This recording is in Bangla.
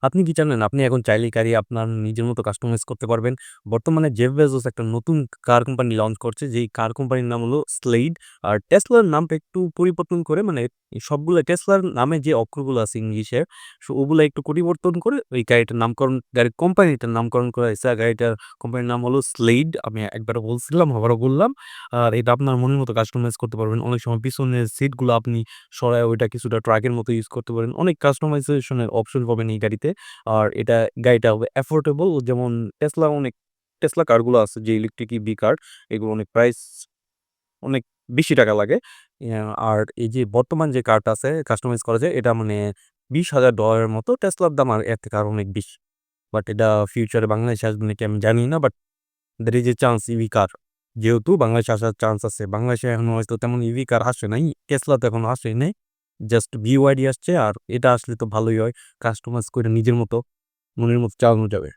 আপনি কি জানেন? আপনি এখন চাইলেই গাড়ি আপনার নিজের মতো কাস্টমাইজ করতে পারবেন। বর্তমানে জেফ বেজোস একটা নতুন কার কোম্পানি লঞ্চ করছে, যেই কার কোম্পানির নাম হলো Slade। আর টেসলার নামটা একটু পরিবর্তন করে, মানে সবগুলা টেসলার নামে যে অক্ষরগুলো আছে ইংলিশের, ওগুলা একটু পরিবর্তন করে ওই গাড়িটার নামকরণ, গাড়ির কোম্পানিটার নামকরণ করা হইছে। আর গাড়িটার কোম্পানির নাম হলো Slade। আমি একবারও বলছিলাম, আবারও বললাম। আর এটা আপনার মনের মতো কাস্টমাইজ করতে পারবেন। অনেক সময় পিছনের সিটগুলো আপনি সরায় ওইটা কিছুটা ট্রাকের মতো ইউজ করতে পারেন। অনেক কাস্টমাইজেশন এর অপশন পাবেন এই গাড়িতে। আর গাড়িটা হবে অ্যাফোর্ডেবল, যেমন টেসলা কারগুলো আছে যে ইলেকট্রিক ইভি কার, এগুলো অনেক প্রাইস অনেক বেশি টাকা লাগে। আর এই যে বর্তমান যে কারটা আছে কাস্টমাইজ করা যায়, এটা মানে $20,000 এর মতো। টেসলার দাম আর এর থেকে আরো অনেক বেশি। বাট এটা ফিউচারে বাংলাদেশে আসবে নাকি আমি জানি না। But there is a chance EV car যেহেতু বাংলাদেশে আসার চান্স আছে। বাংলাদেশে এখনো হয়তো তেমন ইভি কার আসে নাই। টেসলা তো এখনো আসেই নাই। জাস্ট BYD আসছে। আর এটা আসলে তো ভালোই হয়। কাস্টমাইজ করে নিজের মতো মনের মতো চালানো যাবে।